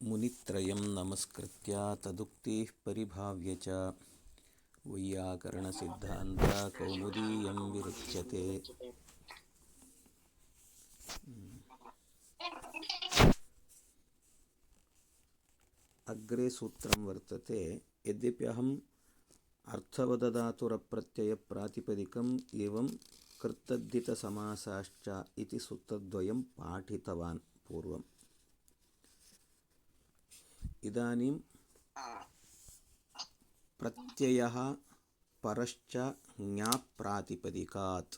मुनित्रयं नमस्कृत्य तदुक्तिः परिभाव्य च वैयाकरणसिद्धान्तकौमुदीयं विरुच्यते। अग्रे सूत्रं वर्तते। यद्यपि अहम् अर्थवदधातुरप्रत्ययप्रातिपदिकम् एवं कृत्तद्धितसमासाश्च इति सूत्रद्वयं पाठितवान् पूर्वम्। इदानीं प्रत्ययः परश्च ज्ञाप्रातिपदिकात्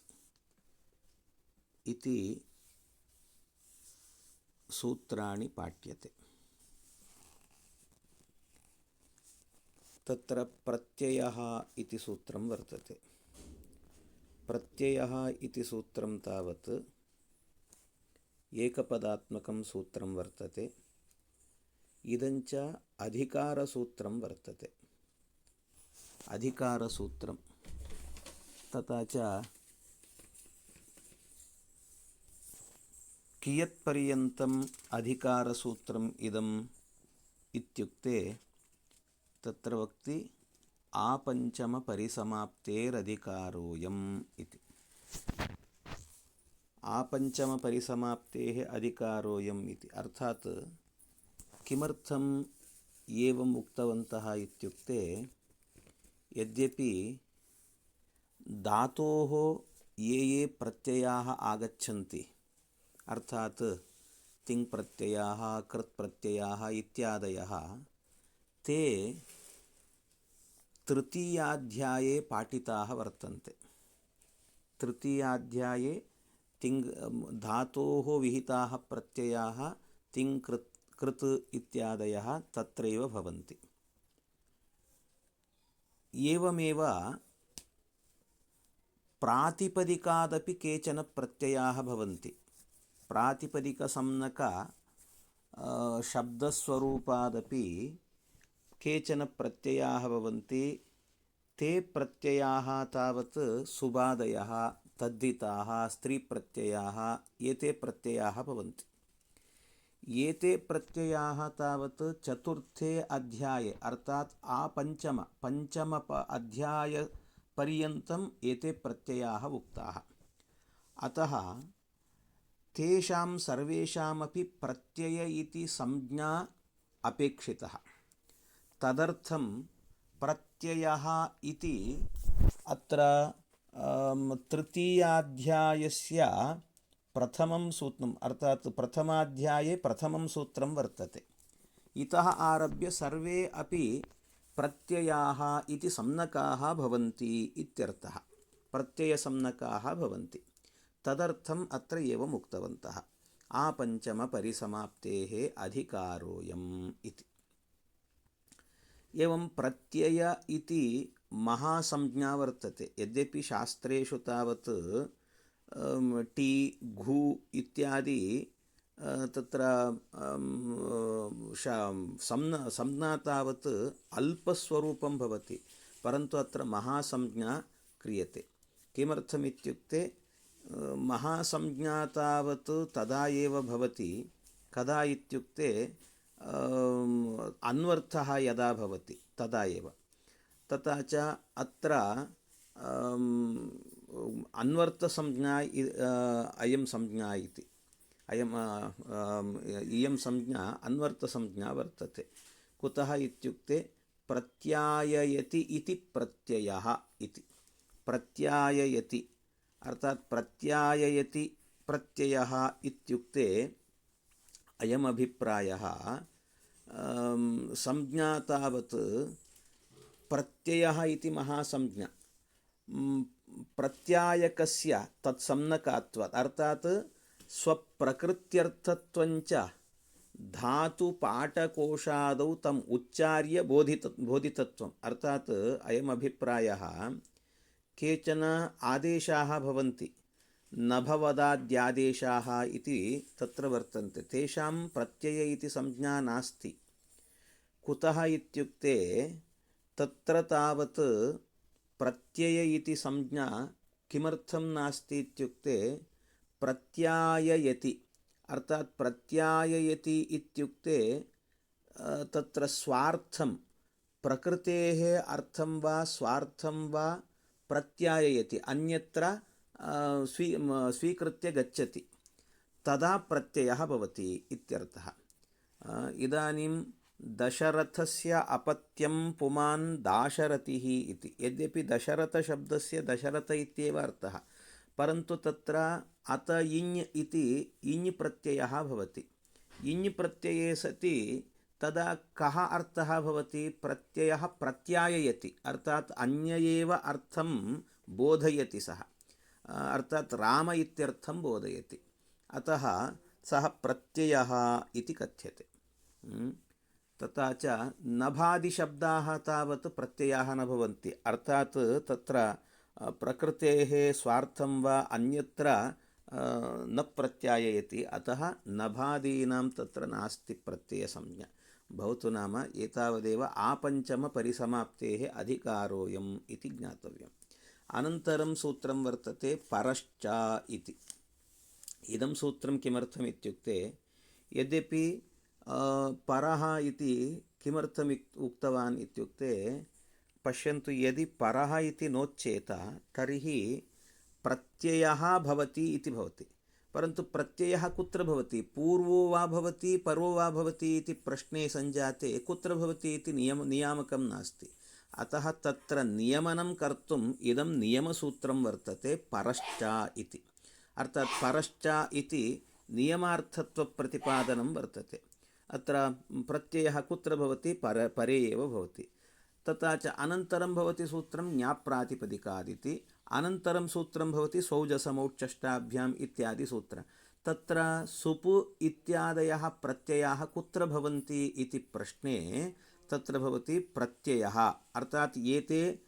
इति सूत्राणि पाठ्यते। तत्र प्रत्ययः इति सूत्रं वर्तते। प्रत्ययः इति सूत्रं तावत् एकपदात्मकं सूत्रं वर्तते। इदञ्च अधिकारसूत्रं वर्तते। अधिकारसूत्रं तथा च कियत्पर्यन्तम् अधिकारसूत्रम् इदम् इत्युक्ते तत्र वक्ति आपञ्चमपरिसमाप्तेरधिकारोऽयम् इति। आपञ्चमपरिसमाप्तेः अधिकारोऽयम् इति अर्थात् किमर्थम् एवम् उक्तवन्तः इत्युक्ते यद्यपि धातोः ये ये प्रत्ययाः आगच्छन्ति अर्थात् तिङ्प्रत्ययाः कृत्प्रत्ययाः इत्यादयः ते तृतीयाध्याये पाठिताः वर्तन्ते। तृतीयाध्याये धातोः विहिताः प्रत्ययाः तिङ् कृत् इत्यादयः तत्रैव भवन्ति। एवमेव प्रातिपदिकादपि केचन प्रत्ययाः भवन्ति। प्रातिपदिकसम्नक शब्दस्वरूपादपि केचन प्रत्ययाः भवन्ति। ते प्रत्ययाः तावत् सुबादयः, तद्धिताः, स्त्रीप्रत्ययाः एते प्रत्ययाः भवन्ति। एते प्रत्ययाः तावत् चतुर्थे अध्याये अर्थात् पंचम अध्यायपर्यन्तम् एते प्रत्ययाः उक्ताः। अतः तेषां सर्वेषामपि प्रत्यय इति संज्ञा अपेक्षितः। तदर्थं प्रत्ययः इति अत्र तृतीयाध्यायस्य प्रथमं सूत्रम् अर्थात् प्रथमाध्याये प्रथमं सूत्रं वर्तते। इतः आरभ्य सर्वे अपि प्रत्ययाः इति सम्नकाः भवन्ति इत्यर्थः। प्रत्ययसम्नकाः भवन्ति। तदर्थम् अत्र एवम् उक्तवन्तः आपञ्चमपरिसमाप्तेः अधिकारोऽयम् इति। एवं प्रत्यय इति महासंज्ञा वर्तते। यद्यपि शास्त्रेषु तावत् टी घु इत्यादि तत्र संज्ञा तावत् अल्पस्वरूपं भवति, परन्तु अत्र महासंज्ञा क्रियते। किमर्थमित्युक्ते महासंज्ञा तावत् तदा एव भवति कदा इत्युक्ते अन्वर्थः यदा भवति तदा एव। तथा च अत्र अन्वर्थसंज्ञा अयं संज्ञा इति इयं संज्ञा अन्वर्थसंज्ञा वर्तते। कुतः इत्युक्ते प्रत्याययति इति प्रत्ययः इति। प्रत्याययति अर्थात् प्रत्याययति प्रत्ययः इत्युक्ते अयम् अभिप्रायः संज्ञा तावत् प्रत्ययः इति महासंज्ञा प्रत्यायकस्य तत्सम्नकात्वात् अर्थात् स्वप्रकृत्यर्थत्वञ्च धातुपाठकोशादौ तम् उच्चार्य बोधितत्वम् अर्थात् अयम् अभिप्रायः केचन आदेशाः भवन्ति नभवदाद्यादेशाः इति तत्र वर्तन्ते। तेषां प्रत्यय इति संज्ञा नास्ति। कुतः इत्युक्ते तत्र तावत् प्रत्यय इति संज्ञा किमर्थं नास्ति इत्युक्ते प्रत्याययति अर्थात् प्रत्याययति इत्युक्ते तत्र स्वार्थं प्रकृतेः अर्थं वा स्वार्थं वा प्रत्याययति, अन्यत्र स्वीकृत्य गच्छति, तदा प्रत्ययः भवति इत्यर्थः। इदानीं दशरथस्य अपत्यं पुमान् दाशरथिः इति, यद्यपि दशरथशब्दस्य दशरथ इत्येव अर्थः, परन्तु तत्र अत इञ् इति इञ् प्रत्ययः भवति। इञ् प्रत्यये सति तदा कः अर्थः भवति? प्रत्ययः प्रत्याययति, अर्थात् अन्य एव अर्थं बोधयति सः, अर्थात् राम इत्यर्थं बोधयति, अतः सः प्रत्ययः इति कथ्यते। तथा च नभादिशब्दाः तावत् प्रत्ययाः न भवन्ति, अर्थात् तत्र प्रकृतेः स्वार्थं वा अन्यत्र न प्रत्याययति, अतः नभादीनां तत्र नास्ति प्रत्ययसंज्ञा। भवतु नाम एतावदेव आपञ्चमपरिसमाप्तेः अधिकारोऽयम् इति ज्ञातव्यम्। अनन्तरं सूत्रं वर्तते परश्च इति। इदं सूत्रं किमर्थम् इत्युक्ते, यद्यपि परः इति किमर्थम् उक्तवान् इत्युक्ते, पश्यन्तु, यदि परः इति नोच्येत तर्हि प्रत्ययः भवति इति भवति, परन्तु प्रत्ययः कुत्र भवति? पूर्वो वा भवति परो वा भवति इति प्रश्ने सञ्जाते कुत्र भवति इति नियामकं नास्ति, अतः तत्र नियमनं कर्तुम् इदं नियमसूत्रं वर्तते परश्च इति। अर्थात् परश्च इति नियमार्थत्वप्रतिपादनं वर्तते। अत्र प्रत्ययः कुत्र भवति? परे एव भवति। तथा च अनन्तरं भवति सूत्रं ज्ञाप्रातिपदिकादिति, अनन्तरं सूत्रं भवति सौजसमौच्चष्टाभ्याम् इत्यादि सूत्र। तत्र सुपु इत्यादयः प्रत्ययाः कुत्र भवन्ति इति प्रश्ने तत्र भवति प्रत्ययः, अर्थात् एते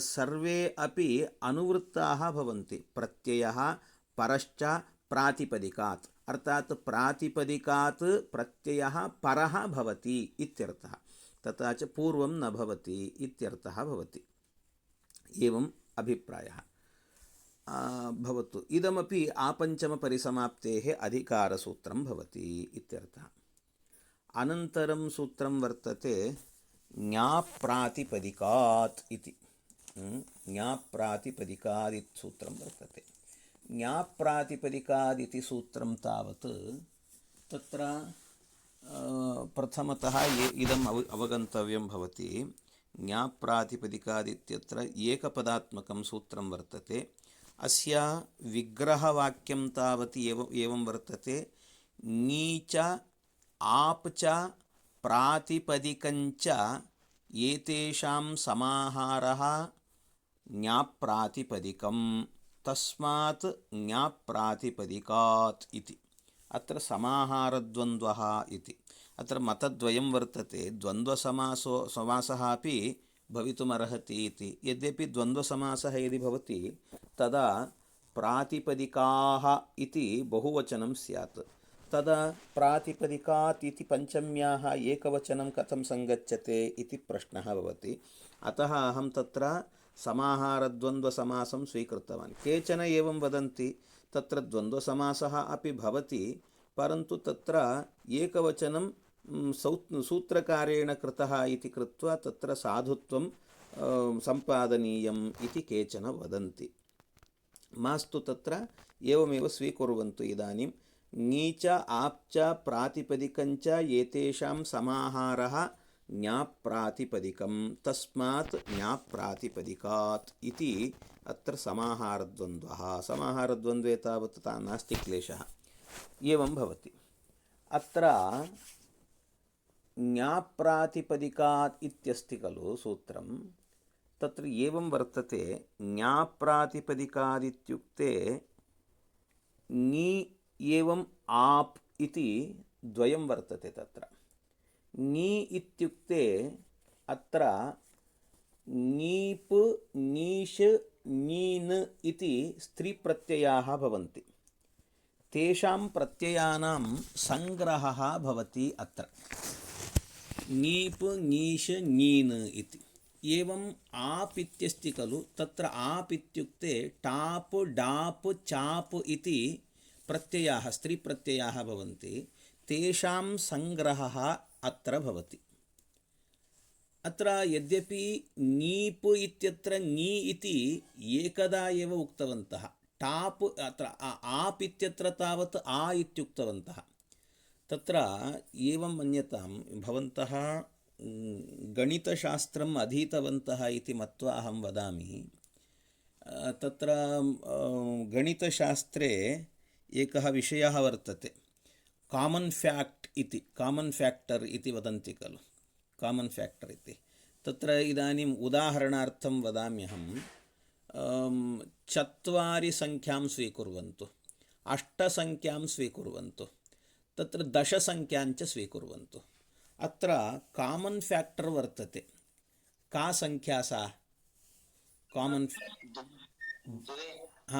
सर्वे अपि अनुवृत्ताः भवन्ति। प्रत्ययः परश्च प्रातिपदिकात्, अर्थात् प्रातिपदिकात् प्रत्ययः परः भवति इत्यर्थः। तथा च पूर्वं न भवति इत्यर्थः भवति। एवम् अभिप्रायः भवतु। इदमपि आपञ्चमपरिसमाप्तेः अधिकारसूत्रं भवति इत्यर्थः। अनन्तरं सूत्रं वर्तते ज्ञाप्रातिपदिकात् इति। ज्ञाप्रातिपदिकादिति सूत्रं वर्तते। ज्ञाप्रातिपदिकादिति सूत्रं तावत् तत्र प्रथमतः इदम् अवगन्तव्यं भवति। ज्ञाप्रातिपदिकादित्यत्र एकपदात्मकं सूत्रं वर्तते। अस्य विग्रहवाक्यं तावत् एवं वर्तते। ङीच आप च प्रातिपदिकञ्च एतेषां समाहारः ज्ञाप्रातिपदिकं, तस्मात् ज्ञाप्रातिपदिकात् इति। अत्र समाहारद्वन्द्वः इति। अत्र मतद्वयं वर्तते। द्वन्द्वसमासः अपि भवितुमर्हति इति। यद्यपि द्वन्द्वसमासः यदि भवति तदा प्रातिपदिकाः इति बहुवचनं स्यात्, तदा प्रातिपदिकात् इति पञ्चम्याः एकवचनं कथं सङ्गच्छते इति प्रश्नः भवति। अतः अहं तत्र समाहारद्वन्द्वसमासं स्वीकृतवान्। केचन एवं वदन्ति तत्र द्वन्द्वसमासः अपि भवति, परन्तु तत्र एकवचनं सूत्रकारेण कृतः इति कृत्वा तत्र साधुत्वं सम्पादनीयम् इति केचन वदन्ति। मास्तु, तत्र एवमेव स्वीकुर्वन्तु। इदानीं ङीच आप्च प्रातिपदिकञ्च एतेषां समाहारः ज्ञाप्रातिपदिकं, तस्मात् ज्ञाप्रातिपदिकात् इति अत्र समाहारद्वन्द्वः। समाहारद्वन्द्वे तावत् नास्ति क्लेशः। एवं भवति। अत्र ज्ञाप्रातिपदिकात् इत्यस्ति खलु सूत्रं, तत्र एवं वर्तते। ज्ञाप्रातिपदिकादित्युक्ते ङी एवं आप् इति द्वयं वर्तते। तत्र ङी इत्युक्ते अत्र ङीप् ङीष् ङीन् इति स्त्रीप्रत्ययाः भवन्ति। तेषां प्रत्ययानां सङ्ग्रहः भवति अत्र ङीप् ङीष् ङीन् इति। एवम् आप् इत्यस्ति खलु, तत्र आप् इत्युक्ते टाप् डाप् चाप् इति प्रत्ययाः स्त्रीप्रत्ययाः भवन्ति। तेषां सङ्ग्रहः अत्र भवति। अत्र यद्यपि ङीप् इत्यत्र ङी इति एकदा एव उक्तवन्तः, टाप् अत्र आप् इत्यत्र तावत् आ इत्युक्तवन्तः। तत्र एवं मन्यतां भवन्तः गणितशास्त्रम् अधीतवन्तः इति मत्वा अहं वदामि। तत्र गणितशास्त्रे एकः विषयः वर्तते, कामन् फ्याक्ट् इति, कामन् फ्याक्टर् इति वदन्ति खलु, कामन् फ्याक्टर् इति। तत्र इदानीम् उदाहरणार्थं वदाम्यहं, 4 संख्यां स्वीकुर्वन्तु, 8 संख्यां स्वीकुर्वन्तु, तत्र 10 संख्याञ्च स्वीकुर्वन्तु। अत्र कामन् फ्याक्टर् वर्तते। का संख्या सा? कामन्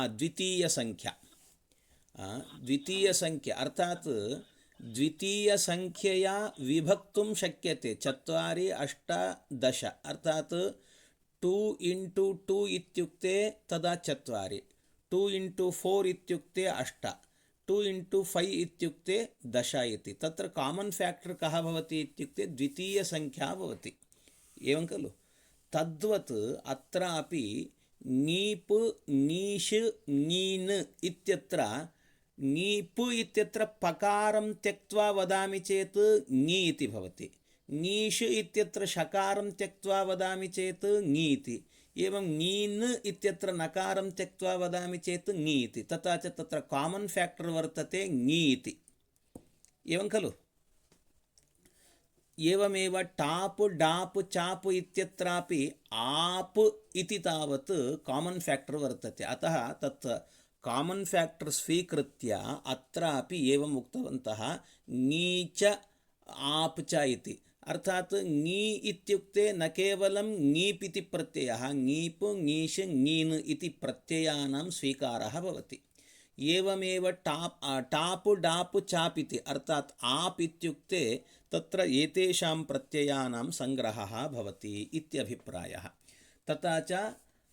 द्वितीयसंख्या। द्वितीयसंख्या अर्थात् द्वितीयसंख्यया विभक्तुं शक्यते। 4, 8, 10 अर्थात् 2 इंटू 2 इत्युक्ते तदा 4, 2 इंटू 4 इत्युक्ते 8, 2 इंटू 5 इत्युक्ते 10 इति। तत्र कामन् फ्याक्टर् कः भवति इत्युक्ते द्वितीयसंख्या भवति, एवं खलु। तद्वत् अत्रापि ङीप्, ङीष्, ङीन् इत्यत्र ङीप् इत्यत्र पकारं त्यक्त्वा वदामि चेत् ङी इति भवति, ङीष् इत्यत्र शकारं त्यक्त्वा वदामि चेत् ङी इति, एवं ङीन् इत्यत्र नकारं त्यक्त्वा वदामि चेत् ङी इति। तथा च तत्र कामन् फ्याक्टर् वर्तते ङी इति, एवं खलु। एवमेव टाप्, डाप्, चाप् इत्यत्रापि आप् इति तावत् कामन् फ्याक्टर् वर्तते। अतः तत् कामन् फ्याक्टर् स्वीकृत्य अत्रापि एवम् उक्तवन्तः, ङी च आप् च इति। अर्थात् ङी इत्युक्ते न केवलं ङीप् इति प्रत्ययः, ङीप्, ङीष्, ङीन् इति प्रत्ययानां स्वीकारः भवति। एवमेव टाप्, डाप्, चाप् इति अर्थात् आप् इत्युक्ते तत्र एतेषां प्रत्ययानां संग्रहः भवति इत्यभिप्रायः। तथा च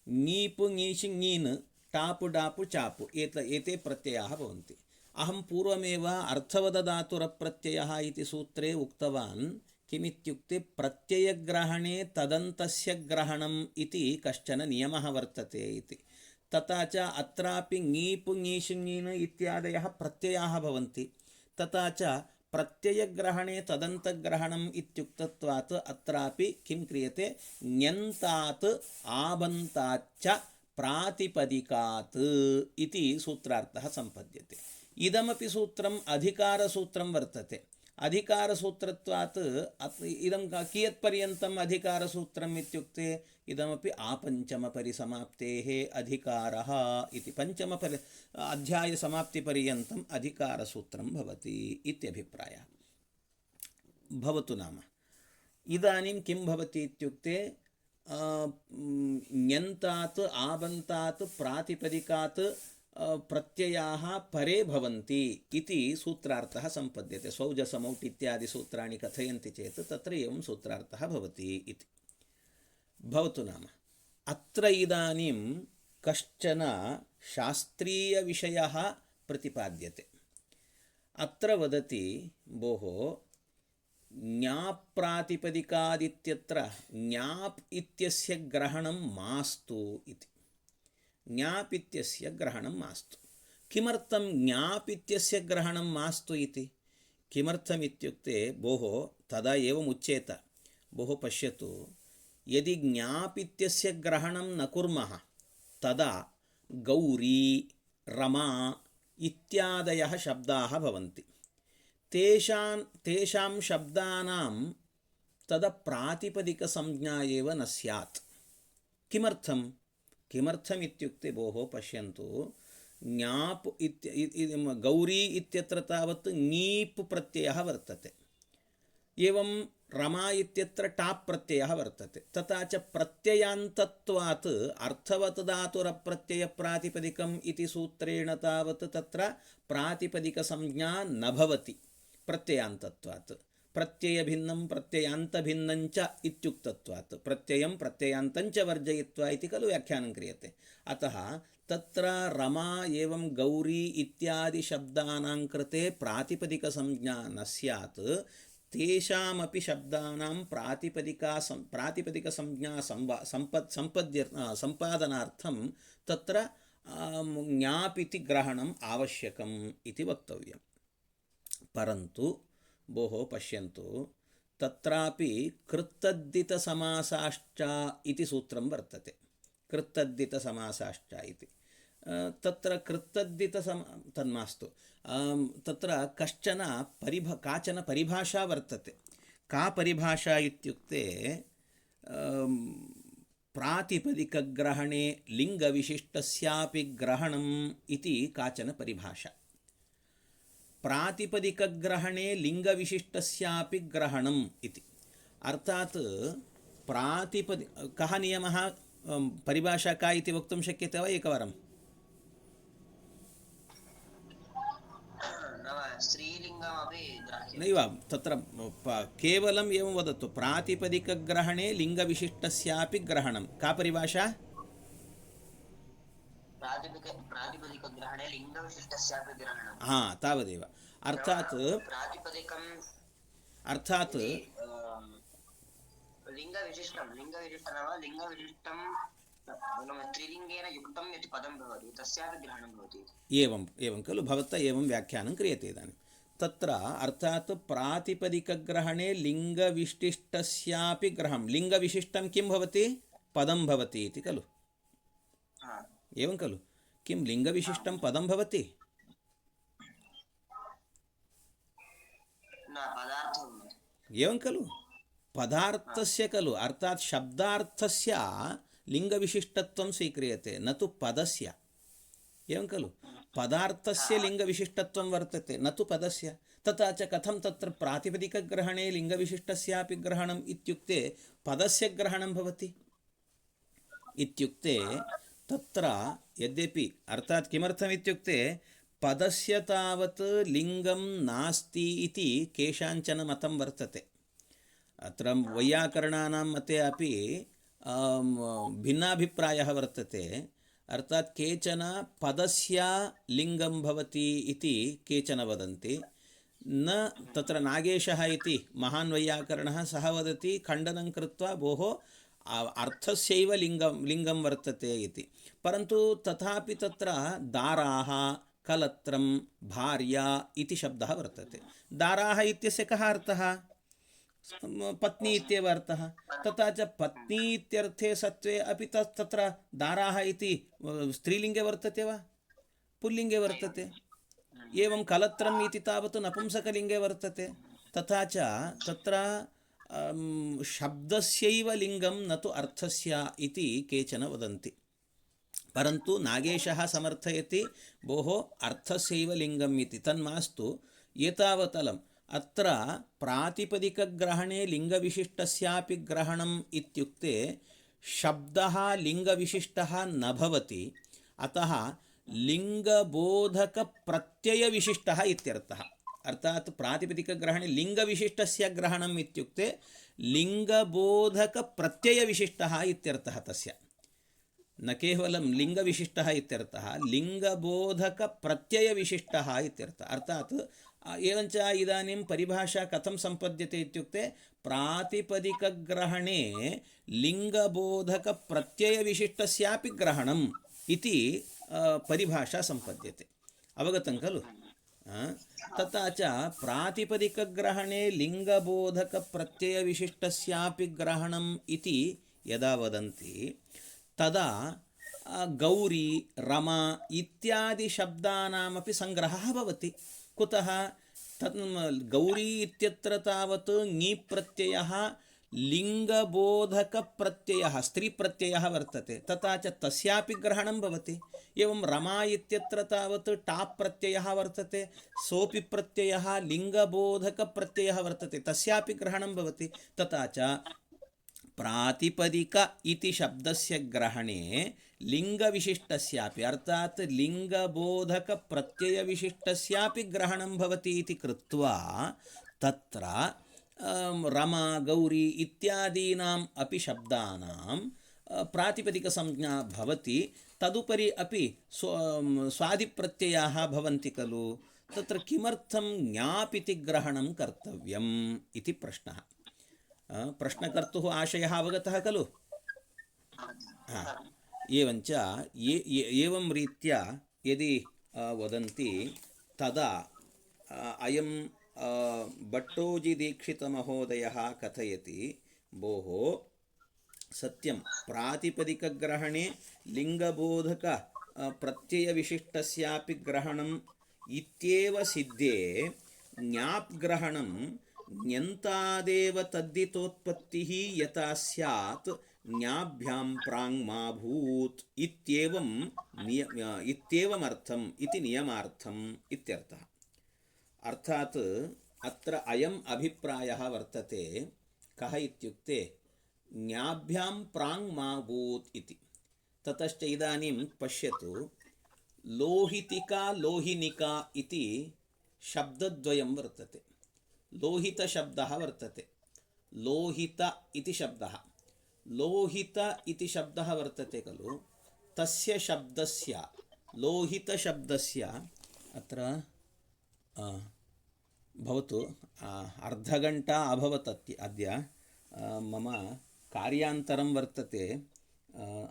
ङीप्, ङीष्, ङीन्, टाप्, डाप्, चाप् एते प्रत्ययाः भवन्ति। अहं पूर्वमेव अर्थवदधातुरप्रत्ययः इति सूत्रे उक्तवान्, किमित्युक्ते प्रत्ययग्रहणे तदन्तस्य ग्रहणम् इति कश्चन नियमः वर्तते इति। तथा च अत्रापि ङीप्, ङीष्, ङीन् इत्यादयः प्रत्ययाः भवन्ति। तथा च प्रत्ययग्रहणे तदन्तग्रहणम् इत्युक्तत्वात् अत्रापि किं क्रियते, ण्यन्तात्, आबन्ताच्च, प्रातिपदिकात् इति सूत्रार्थः सम्पद्यते। इदमपि सूत्रम् अधिकारसूत्रं वर्तते। अधिकारसूत्रत्वात् इदं कियत्पर्यन्तम् अधिकारसूत्रम् इत्युक्ते इदमपि आपञ्चमपरिसमाप्तेः अधिकारः इति, अध्यायसमाप्तिपर्यन्तम् अधिकारसूत्रं भवति इत्यभिप्रायः भवतु। नाम इदानीं किं भवति इत्युक्ते ण्यन्तात्, आबन्तात्, प्रातिपदिकात् प्रत्ययाः परे भवन्ति इति सूत्रार्थः सम्पद्यते। सौजसमौट् इत्यादि सूत्राणि कथयन्ति चेत् तत्र एवं सूत्रार्थः भवति इति भवतु। नाम अत्र इदानीं कश्चन शास्त्रीयविषयः प्रतिपाद्यते। अत्र वदति, भोः ञाप् प्रातिपदिकादित्यत्र ञाप् इत्यस्य ग्रहणं मास्तु इति। ञाप् इत्यस्य ग्रहणं मास्तु। किमर्थं ञाप् इत्यस्य ग्रहणं मास्तु इति? किमर्थमित्युक्ते भोः तदा एवम् उच्येत, भोः पश्यतु, यदि ञाप् इत्यस्य ग्रहणं न कुर्मः तदा गौरी, रमा इत्यादयः शब्दाः भवन्ति। तेषां शब्दानां तदा प्रातिपदिकसंज्ञा एव न स्यात्। किमर्थमित्युक्ते भोः पश्यन्तु, ञाप् गौरी इत्यत्र तावत् ङीप् प्रत्ययः वर्तते, एवं रमा इत्यत्र टाप् प्रत्ययः वर्तते। तथा च प्रत्ययान्तत्वात् अर्थवत्धातुरप्रत्ययप्रातिपदिकम् इति सूत्रेण तावत् तत्र प्रातिपदिकसंज्ञा न भवति प्रत्ययान्तत्वात्। प्रत्ययभिन्नं प्रत्ययान्तभिन्नञ्च इत्युक्तत्वात् प्रत्ययं प्रत्ययान्तञ्च वर्जयित्वा इति खलु व्याख्यानं क्रियते। अतः तत्र रमा एवं गौरी इत्यादि शब्दानां कृते प्रातिपदिकसंज्ञा न स्यात्। तेषामपि शब्दानां प्रातिपदिकसंज्ञा सम्पादनार्थं तत्र ञापिति ग्रहणम् आवश्यकम् इति वक्तव्यम्। परन्तु भोः पश्यन्तु, तत्रापि कृत्तद्धितसमासाश्च इति सूत्रं वर्तते। कृत्तद्धितसमासाश्च इति तत्र तन्मास्तु, तत्र काचन परिभाषा वर्तते। का परिभाषा इत्युक्ते प्रातिपदिकग्रहणे लिङ्गविशिष्टस्यापि ग्रहणम् इति काचन परिभाषा। प्रातिपदिकग्रहणे लिङ्गविशिष्टस्यापि ग्रहणम् इति अर्थात् कः नियमः, परिभाषा का इति वक्तुं शक्यते वा एकवारं? नैव, तत्र केवलम् एवं वदतु, प्रातिपदिकग्रहणे लिङ्गविशिष्टस्यापि ग्रहणं। का परिभाषा? प्रातिपदिकग्रहणे लिङ्गविशिष्टस्यापि ग्रहणं। हाँ, तावदेव। अर्थात् लिङ्गविशिष्टं नाम लिङ्गविशिष्टं त्रिलिङ्गेन युक्तं यत् पदं भवति तस्यापि ग्रहणं भवति। एवं खलु, भवता एवं व्याख्यानं क्रियते इदानीं। तत्र अर्थात् प्रातिपदिकग्रहणे लिङ्गविशिष्टस्यापि ग्रहणं। लिङ्गविशिष्टं किं भवति? पदं भवति इति खलु। एवं खलु, किं लिङ्गविशिष्टं पदं भवति? एवं खलु, पदार्थस्य खलु, अर्थात् शब्दार्थस्य लिङ्गविशिष्टत्वं स्वीक्रियते, न तु पदस्य। एवं खलु, पदार्थस्य लिङ्गविशिष्टत्वं वर्तते, न तु पदस्य। तथा च कथं तत्र प्रातिपदिकग्रहणे लिङ्गविशिष्टस्यापि ग्रहणम् इत्युक्ते पदस्य ग्रहणं भवति इत्युक्ते, तत्र यद्यपि अर्थात् किमर्थम् इत्युक्ते पदस्य तावत् लिङ्गं नास्ति इति केषाञ्चन मतं वर्तते। अत्र वैयाकरणानां मते अपि भिन्नाभिप्रायः वर्तते। अर्थात् केचन पदस्य लिङ्गं भवति इति केचन वदन्ति। न, तत्र नागेशः इति महान् वैयाकरणः, सः वदति खण्डनं कृत्वा भोः अर्थस्यैव लिङ्गं वर्तते इति। परन्तु तथापि तत्र दाराः, कलत्रं, भार्या इति शब्दः वर्तते। दाराः इत्यस्य कः अर्थः? पत्नी इत्येव अर्थः। तथा च पत्नी इत्यर्थे सत्वे अपि तत्र दाराः इति स्त्रीलिङ्गे वर्तते वा, पुल्लिङ्गे वर्तते? एवं कलत्रम् इति तावत् नपुंसकलिङ्गे वर्तते। तथा च तत्र शब्दस्यैव लिङ्गं न तु अर्थस्य इति केचन वदन्ति। परन्तु नागेशः समर्थयति भोः अर्थस्यैव लिङ्गम् इति। तन्मास्तु, एतावतलम्। अत्र प्रातिपदिकग्रहणे लिङ्गविशिष्टस्यापि ग्रहणम् इत्युक्ते शब्दः लिङ्गविशिष्टः न भवति, अतः लिङ्गबोधकप्रत्ययविशिष्टः इत्यर्थः। अर्थात् प्रातिपदिकग्रहणे लिङ्गविशिष्टस्य ग्रहणम् इत्युक्ते लिङ्गबोधकप्रत्ययविशिष्टः इत्यर्थः तस्य। न केवलं लिङ्गविशिष्टः इत्यर्थः, लिङ्गबोधकप्रत्ययविशिष्टः इत्यर्थः। अर्थात् एवञ्च इदानीं परिभाषा कथं सम्पद्यते इत्युक्ते प्रातिपदिकग्रहणे लिङ्गबोधकप्रत्ययविशिष्टस्यापि ग्रहणम् इति परिभाषा सम्पद्यते। अवगतं खलु? तथा च प्रातिपदिकग्रहणे लिङ्गबोधकप्रत्ययविशिष्टस्यापि ग्रहणम् इति यदा वदन्ति, तदा गौरी, रमा इत्यादि शब्दानामपि सङ्ग्रहः भवति। कुतः? गौरी इत्यत्र तावत् ङी प्रत्ययः लिङ्गबोधकप्रत्ययः स्त्रीप्रत्ययः वर्तते, तथा च तस्यापि ग्रहणं भवति। एवं रमा इत्यत्र तावत् टाप् प्रत्ययः वर्तते, सोऽपि प्रत्ययः लिङ्गबोधकप्रत्ययः वर्तते, तस्यापि ग्रहणं भवति। तथा च प्रातिपदिक इति शब्दस्य ग्रहणे लिङ्गविशिष्टस्यापि, अर्थात् लिङ्गबोधकप्रत्ययविशिष्टस्यापि ग्रहणं भवति इति कृत्वा तत्र रमा, गौरी इत्यादीनाम् अपि शब्दानां प्रातिपदिकसंज्ञा भवति। तदुपरि अपि स्वादिप्रत्ययाः भवन्ति खलु। तत्र किमर्थं ज्ञाप् इति ग्रहणं कर्तव्यम् इति प्रश्नः। प्रश्नकर्तुः आशयः अवगतः खलु? हा, एवञ्च एवं रीत्या यदि वदन्ति तदा अयं भट्टोजिदीक्षितमहोदयः कथयति, भोः सत्यं प्रातिपदिकग्रहणे लिङ्गबोधक प्रत्ययविशिष्टस्यापि ग्रहणम् इत्येव सिद्धे ज्ञाप् ग्रहणं न्यन्तादेव तद्दितोत्पत्तिः यथा स्यात् ज्ञाभ्यां प्राङ् मा भूत् इत्येवमर्थम् इति नियमार्थम् इत्यर्थः। अर्थात् अत्र अयम् अभिप्रायः वर्तते। कः इत्युक्ते ज्ञाभ्यां प्राङ् मा भूत् इति। ततश्च इदानीं पश्यतु, लोहितिका लोहिनिका इति शब्दद्वयं वर्तते। लोहितशब्दः वर्तते, लोहित इति शब्दः, लोहित इति शब्दः वर्तते खलु। तस्य शब्दस्य, लोहितशब्दस्य अत्र भवतु अर्धघण्टा अभवत् अद्य मम कार्यान्तरं वर्तते,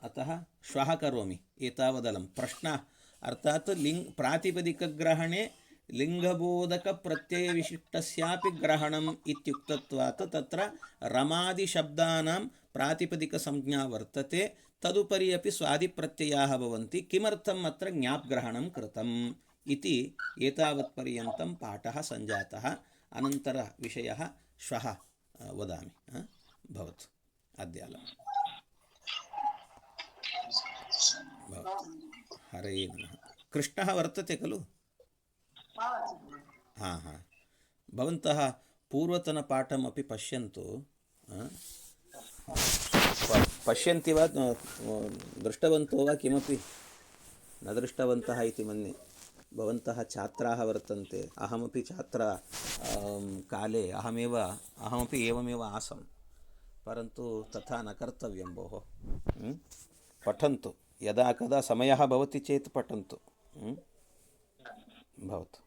अतः श्वः करोमि एतावदलं। प्रश्नः अर्थात् प्रातिपदिकग्रहणे लिङ्गबोधकप्रत्ययविशिष्टस्यापि ग्रहणम् इत्युक्तत्वात् तत्र रमादिशब्दानां प्रातिपदिकसंज्ञा वर्तते, तदुपरि अपि स्वादिप्रत्ययाः भवन्ति। किमर्थम् अत्र ज्ञाप् ग्रहणं कृतम् इति एतावत्पर्यन्तं पाठः सञ्जातः। अनन्तरविषयः श्वः वदामि। भवतु अद्यालं। हरे नमः। कृष्णः वर्तते खलु? हा हा, भवन्तः पूर्वतनपाठमपि पश्यन्तु। पश्यन्ति वा, दृष्टवन्तो वा? किमपि न दृष्टवन्तः इति मन्ये। भवन्तः छात्राः वर्तन्ते, अहमपि छात्रा काले अहमपि एवमेव आसम्, परन्तु तथा न कर्तव्यं भोः। पठन्तु, यदा कदा समयः भवति चेत् पठन्तु। भवतु।